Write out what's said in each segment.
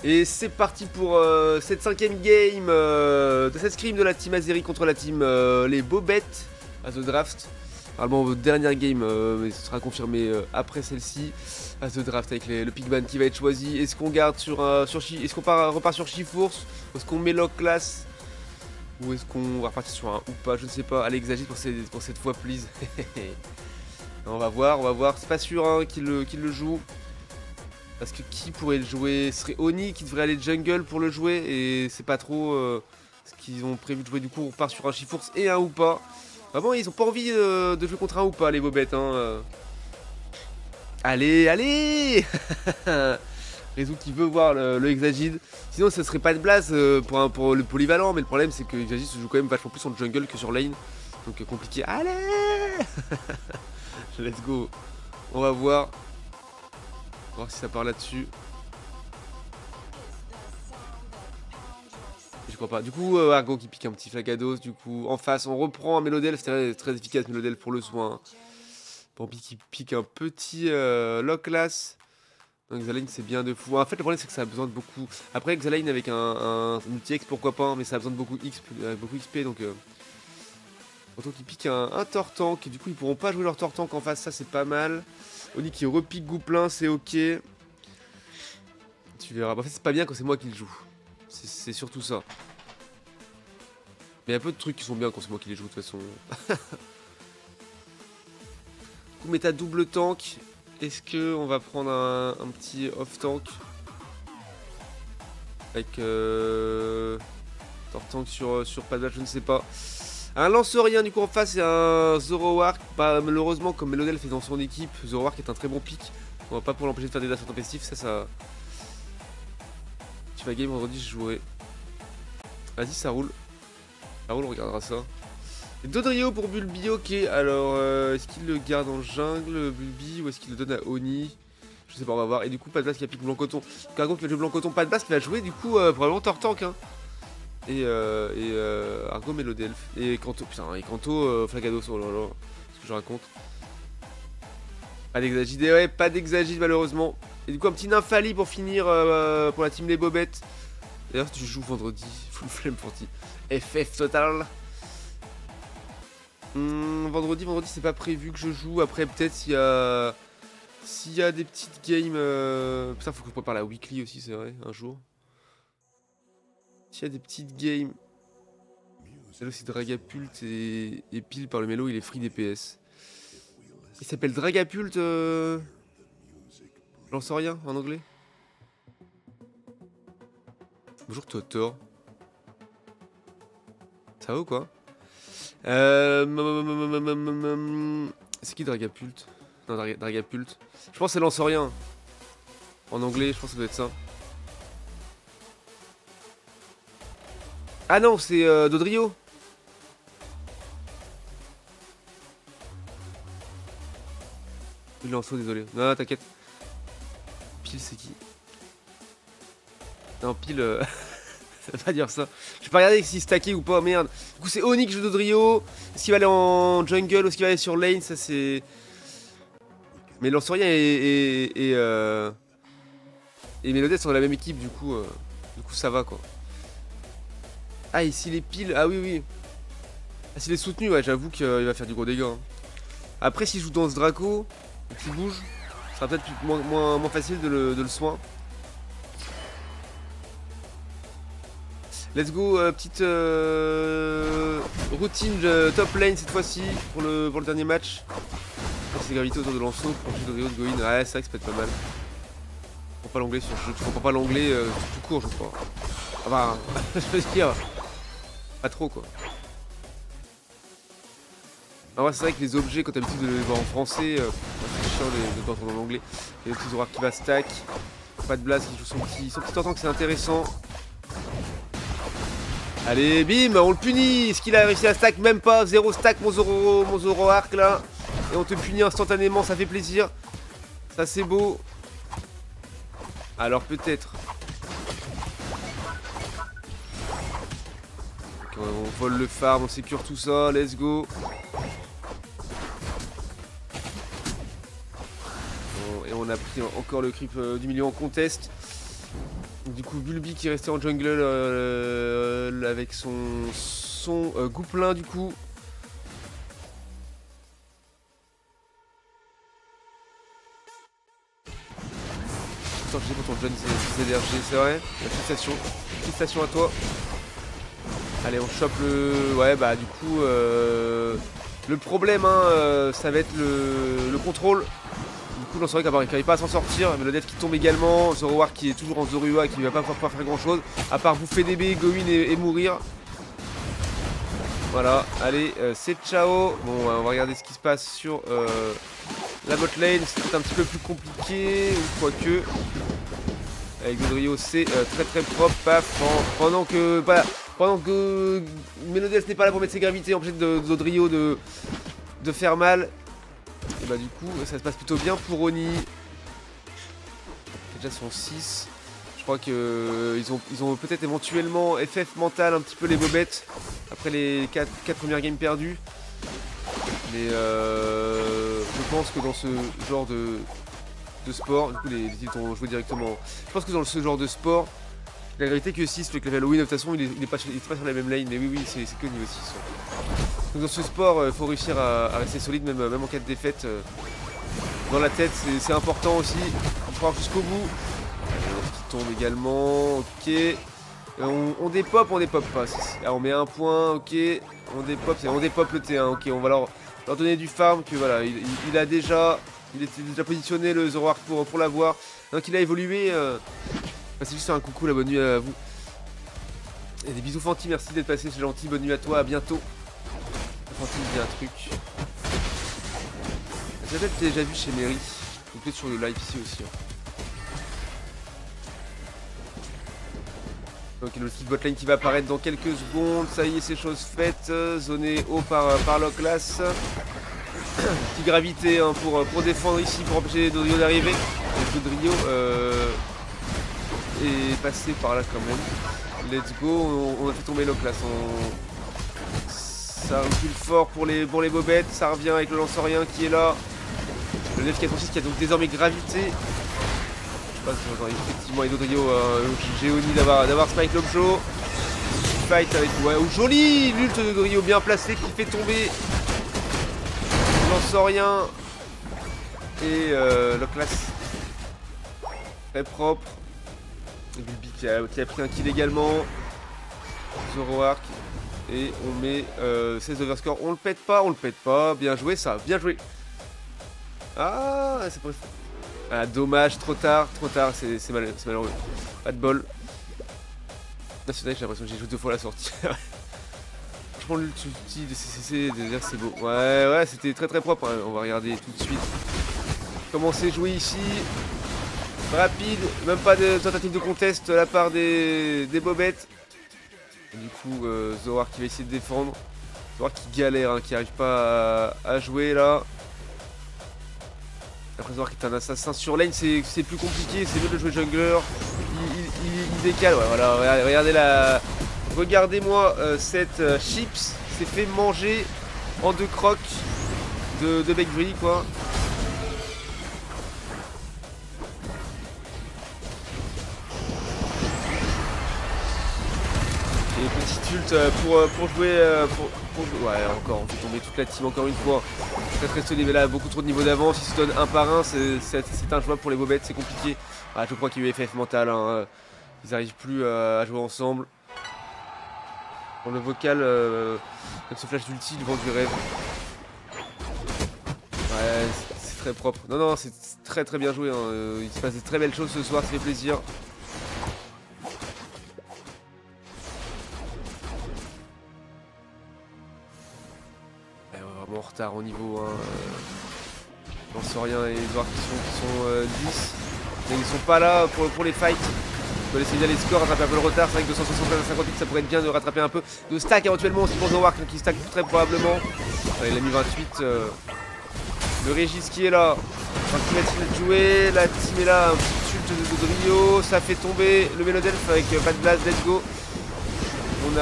Et c'est parti pour cette 5ème game de cette scrim de la team Azeri contre la team les Bobettes à The Draft. Normalement dernière game, mais ce sera confirmé après celle-ci. À The Draft avec le Pigman qui va être choisi. Est-ce qu'on garde est-ce qu'on repart sur Shiforce? Est-ce qu'on met Lock Class? Ou est-ce qu'on va repartir sur un ou pas? Je ne sais pas. Allez, exagite pour cette fois, please. On va voir. C'est pas sûr hein, qu'il le joue. Parce que qui pourrait le jouer? Ce serait Oni qui devrait aller jungle pour le jouer. Et c'est pas trop ce qu'ils ont prévu de jouer. Du coup, on repart sur un Shiforce et un ou pas. Vraiment, ils ont pas envie de jouer contre un ou pas, les Bobettes. Hein. Allez Rézou qui veut voir le Exagide. Sinon, ce serait pas de blase pour le polyvalent. Mais le problème, c'est que Exagide se joue quand même vachement plus en jungle que sur lane. Donc, compliqué. Allez Let's go. On va voir. On va voir si ça part là-dessus. Je crois pas. Du coup, Argo qui pique un petit flagados. Du coup, en face, on reprend un Mélodelf. C'est très efficace, Mélodelf pour le soin. Bambi qui pique un petit Locklas. Donc Xalaine c'est bien de fou. En fait le problème c'est que ça a besoin de beaucoup. Après Xalaine avec un multi-X pourquoi pas, mais ça a besoin de beaucoup XP donc autant qu'il pique un Tortank. Et du coup ils pourront pas jouer leur Tortank en face, ça c'est pas mal. Oni qui repique Gouplin, c'est ok. Tu verras. En fait c'est pas bien quand c'est moi qui le joue. C'est surtout ça. Mais il y a peu de trucs qui sont bien quand c'est moi qui les joue de toute façon. Du coup méta double tank. Est-ce que on va prendre un petit off-tank avec Tortank sur Padblat, je ne sais pas. Un lance-rien du coup en face et un Zoroark. Bah, malheureusement comme Mélodelf est dans son équipe, Zoroark est un très bon pick. On va pas pouvoir l'empêcher de faire des dashes intempestifs, ça... Tu vas game vendredi, je jouerai. Vas-y, ça roule. Ça roule, on regardera ça. Et Dodrio pour Bulbi, ok. Alors, est-ce qu'il le garde en jungle, Bulbi, ou est-ce qu'il le donne à Oni? Je sais pas, on va voir. Et du coup, pas de base qui a piqué Blanc-Coton. Cargo qui va jouer Blanc-Coton, pas de base qui va jouer, du coup, probablement Tortank. Hein. Et Argo Mélodelf. Et Kanto, putain, et Kanto Flagados, oh là là. Ce que je raconte. Pas d'exagide, ouais, pas d'exagide malheureusement. Et du coup, un petit Nymphali pour finir pour la team Les Bobettes. D'ailleurs, tu joues vendredi, full flemme Fanti. FF total. Vendredi c'est pas prévu que je joue. Après peut-être s'il y a des petites games putain faut que je prépare la weekly aussi c'est vrai un jour. S'il y a des petites games. Celle aussi Dragapult et pile par le mélo il est free DPS. Il s'appelle Dragapult j'en sais rien en anglais. Bonjour Totor. Ça va ou quoi? C'est qui Dragapult? Non, Dragapult. Je pense que c'est lance rien. En anglais, je pense que ça doit être ça. Ah non, c'est Dodrio. Lanceau, désolé. Non, t'inquiète. Pile, c'est qui? Non, pile. Ça veut pas dire ça. Je vais pas regarder s'il stacké ou pas, merde. Du coup, c'est Oni qui joue Dodrio. Est-ce qu'il va aller en jungle ou est-ce qu'il va aller sur lane? Ça, c'est. Mais Lancerien et Mélodelf sont dans la même équipe, du coup ça va quoi. Ah, ici les piles. Ah oui. Ah, s'il est soutenu, ouais, j'avoue qu'il va faire du gros dégât. Hein. Après, s'il joue dans ce Draco, qui bouge, ça sera peut-être moins facile de le soin. Let's go, petite routine top lane cette fois-ci pour le dernier match. C'est gravité autour de Lanceau pour Dodrio de Goin. Ouais, c'est vrai que ça peut être pas mal. Je comprends pas l'anglais sur le jeu. Je comprends pas l'anglais tout court, je crois. Enfin, je veux dire, pas trop quoi. Alors, c'est vrai que les objets, quand t'as l'habitude de les voir en français, c'est chiant de t'entendre en anglais. Il y a le petit Zoroark qui va stack. Pas de blast qui joue son petit Tortank, c'est intéressant. Allez, bim, on le punit. Est-ce qu'il a réussi à stack? Même pas, 0 stack mon Zoroark là. Et on te punit instantanément, ça fait plaisir. Ça c'est beau. Alors peut-être. On vole le farm, on sécure tout ça, let's go. Bon, et on a pris encore le creep du milieu en contest. Donc, du coup, Bulby qui est resté en jungle avec son Gouplin du coup. Attends, j'ai pour ton jeune ZRG, c'est vrai. Félicitations à toi. Allez, on chope le... Ouais, bah du coup, le problème, hein, ça va être le contrôle. Du coup, Lanceurion qui n'arrive pas à s'en sortir. Mais le dev qui tombe également. Zoroark qui est toujours en Zorua et qui va pas pouvoir faire grand chose. À part bouffer des baies, go in et mourir. Voilà, allez, c'est ciao. Bon, on va regarder ce qui se passe sur la bot lane. C'est peut-être un petit peu plus compliqué, quoique. Avec Dodrio, c'est très propre. Paf, pendant que Melodias n'est pas là pour mettre ses gravités, empêcher Dodrio de faire mal. Et bah, du coup, ça se passe plutôt bien pour Oni. Déjà, son 6. Je crois qu'ils ont peut-être éventuellement FF mental un petit peu les bobettes après les 4 premières games perdues. Mais je pense que dans ce genre de sport, du coup les titres ont joué directement. Je pense que dans ce genre de sport, la gravité que 6 fait que le Halloween de toute façon il est pas sur la même lane, mais oui c'est que niveau 6. Donc dans ce sport, il faut réussir à rester solide même en cas de défaite. Dans la tête c'est important aussi, il faut croire jusqu'au bout. Qui tombe également, ok. On dépop pas. Ah, on met un point, ok. On dépop le T1, ok. On va leur donner du farm, que voilà, il était déjà positionné le Zoroark pour l'avoir. Donc il a évolué. C'est juste un coucou, la bonne nuit à vous. Et des bisous Fanty, merci d'être passé, c'est gentil, bonne nuit à toi, à bientôt. Fanty me dit un truc. J'ai peut-être déjà vu chez Mary, ou peut-être sur le live ici aussi. Donc le petit botlane qui va apparaître dans quelques secondes, ça y est c'est chose faite, zoné haut par Loclas. Petite gravité hein, pour défendre ici, pour empêcher Dodrio d'arriver. Et Dodrio est passé par là quand même. Let's go, on a fait tomber Loclas. Ça recule fort pour les bobettes, ça revient avec le Lanceurien qui est là. Le 946 qui a donc désormais gravité. Effectivement, et Dodrio, Géonie d'avoir Spike Lobjo. Fight avec. Ouais, oh, joli l'ult de Dodrio bien placé qui fait tomber Lanceurien et Loclas. Très propre. Bulby qui a pris un kill également. Zoroark. Et on met 16 overscore. On le pète pas. Bien joué ça, bien joué. Ah, c'est pas. Ah, dommage, trop tard, c'est malheureux. Pas de bol. C'est vrai que j'ai l'impression que j'ai joué 2 fois la sortie. Franchement, l'ulti de CCC, c'est beau. Ouais, c'était très propre. Hein. On va regarder tout de suite comment c'est joué ici. Rapide, même pas de tentative de contest de la part des bobettes. Et du coup, Zoroark qui va essayer de défendre. Zoroark qui galère, hein, qui arrive pas à jouer là. Après Zoroark est un assassin sur lane, c'est plus compliqué, c'est mieux de jouer jungler. Il décale, ouais, voilà, regardez la. Regardez-moi cette chips s'est fait manger en 2 crocs de Bakery quoi. Et petit ult pour jouer. Ouais, encore, on fait tomber toute la team encore une fois. Très solide, mais là, beaucoup trop de niveau d'avance. Ils se donnent un par un, c'est injouable pour les bobettes, c'est compliqué. Ah, je crois qu'il y a eu FF mental. Hein. Ils n'arrivent plus à jouer ensemble. Dans le vocal, même ce flash d'ulti, il vend du rêve. Ouais, c'est très propre. Non, c'est très bien joué. Hein. Il se passe de très belles choses ce soir, ça fait plaisir. Vraiment en retard au niveau. Hein. Lanceurien et Zoroark qui sont 10. Mais ils sont pas là pour les fights. On va essayer bien les scores, rattraper un peu le retard. C'est vrai que 275 à 58, ça pourrait être bien de rattraper un peu de stack éventuellement aussi pour Zoroark qui stack très probablement. Ouais, il a mis 28. Le Régis qui est là. 20 mètres de jouer. La team est là. Un petit ult de Dodrio. Ça fait tomber le Mélodelph avec pas de blast. Let's go. On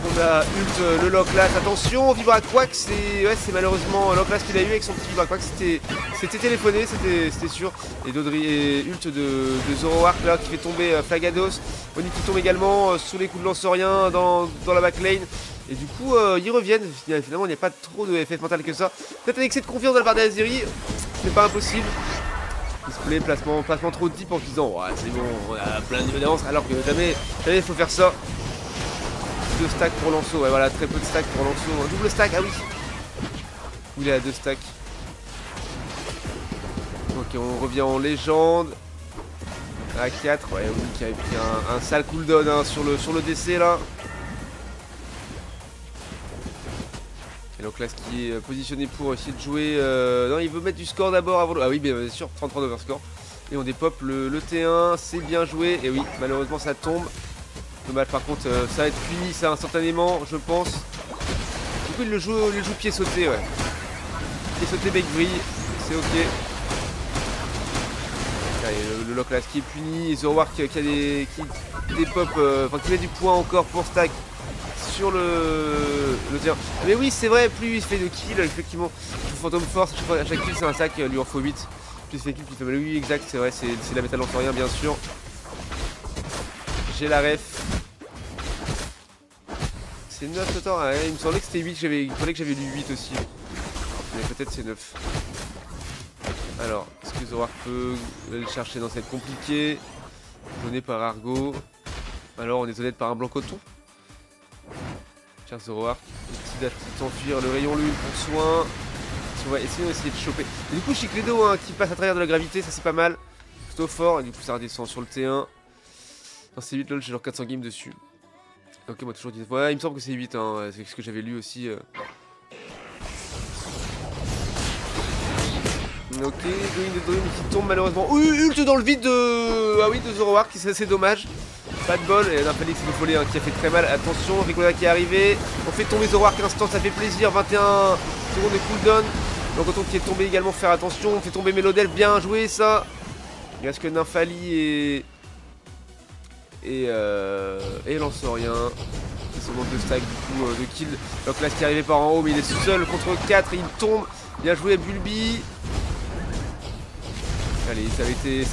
On a Ult, le Locklast, attention, Vibraquack, c'est malheureusement Locklast qu'il a eu avec son petit Vibraquack, c'était téléphoné, c'était sûr. Et Dodri et Ult de Zoroark là qui fait tomber Flagados, Oni qui tombe également sous les coups de Lanceurien dans la backlane. Et du coup ils reviennent, finalement il n'y a pas trop de FF mental que ça. Peut-être un excès de confiance de la part d'Aziri, c'est pas impossible. Display, placement trop deep en disant ouais c'est bon, on a plein de niveaux d'avance, alors que jamais il faut faire ça. 2 stacks pour Lanceau, ouais voilà, très peu de stacks pour Lanceau. Un double stack, ah oui. Il est à 2 stacks. Ok, on revient en légende. À 4, ouais, oui, qui avait pris un sale cooldown hein, sur le DC là. Et donc là, ce qui est positionné pour essayer de jouer. Non, il veut mettre du score d'abord avant. Ah oui, bien sûr, 33 d'overscore. Et on dépop le T1, c'est bien joué. Et oui, malheureusement, ça tombe. Dommage, par contre, ça va être puni, ça instantanément, je pense. Du coup, il le joue pied sauté, ouais. Pied sauté, bec brille, c'est ok. Allez, le Locklast qui est puni. Et Zoroark qui a des pop, enfin qui met du point encore pour stack sur le tien. Mais oui, c'est vrai, plus il fait de kills, effectivement. Phantom Force, à chaque kill, c'est un sac, lui en faut 8. Plus il fait kill, plus il fait mal. Oui, exact, c'est vrai, c'est la métal Lanceurien, bien sûr. J'ai la ref. C'est 9 autant, ouais, il me semblait que c'était 8, il fallait que j'avais lu 8 aussi. Mais peut-être c'est 9. Alors, est-ce que Zoroark peut le chercher dans cette compliquée? Donné par Argo. Alors on est honnête par un blanc coton. Cher Zoroark, le petit dash pour s'enfuir, le rayon lune pour soin. Si on va essayer de choper. Et du coup Chicledo hein, qui passe à travers de la gravité, ça c'est pas mal. Plutôt fort, et du coup ça redescend sur le T1. Non, c'est 8 lol, j'ai genre 400 games dessus. Ok, moi toujours 10. Ouais, il me semble que c'est 8, hein. C'est ce que j'avais lu aussi. Ok, Dream qui tombe malheureusement. Ult dans le vide de. Ah oui, de Zoroark, c'est assez dommage. Pas de bol, et Nymphali c'est le follet hein, qui a fait très mal. Attention, Ricola qui est arrivé. On fait tomber Zoroark à l'instant, ça fait plaisir. 21 secondes de cooldown. Donc autant qui est tombé également, faire attention. On fait tomber Mélodel, bien joué ça. Il reste que Nymphali et Lanceurien. C'est seulement 2 stacks du coup de kill. Donc là qui est arrivé par en haut, mais il est seul contre 4 et il tombe. Bien joué Bulby. Allez, ça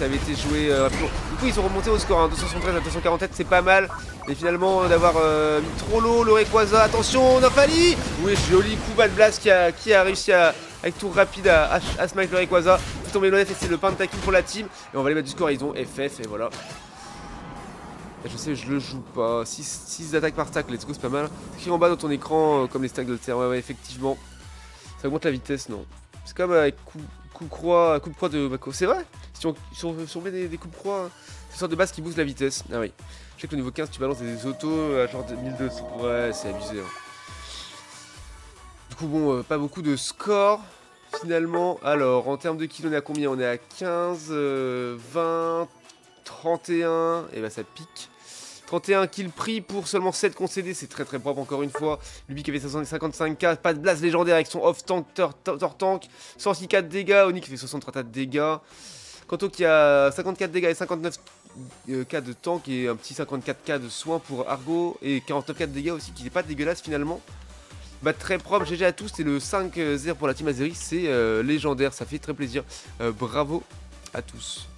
avait été joué rapidement. Du coup ils sont remontés au score, hein, 273 à 247, c'est pas mal. Et finalement d'avoir mis trop low le Rayquaza. Attention, Nymphali. Oui, joli coup bad blast qui a réussi avec tour rapide à smite le Rayquaza. Fait tomber le F et c'est le pentakill pour la team. Et on va les mettre du score, ils ont FF et voilà. Je sais, je le joue pas. 6 attaques par stack, let's go, c'est pas mal. C'est écrit en bas dans ton écran comme les stacks de terre. Ouais, effectivement. Ça augmente la vitesse, non. C'est comme avec coupe croix de Mako. C'est vrai. Si on met des coupes croix, c'est une sorte de base qui booste la vitesse. Ah oui. Je sais que le niveau 15, tu balances des autos à genre de 1200. Ouais, c'est abusé. Hein. Du coup, bon, pas beaucoup de score. Finalement, alors en termes de kills, on est à combien? On est à 15, 20, 31, et bah ça pique. 31 kills pris pour seulement 7 concédés, c'est très propre encore une fois. Lui qui avait 55k, pas de blast légendaire avec son off-tank, tank, 106k de dégâts, Oni qui fait 63 de dégâts. Kanto qui a 54 dégâts et 59k de tank et un petit 54k de soins pour Argo et 49k de dégâts aussi qui n'est pas dégueulasse finalement. Bah très propre, GG à tous, c'est le 5-0 pour la team Azeri, c'est légendaire, ça fait très plaisir. Bravo à tous.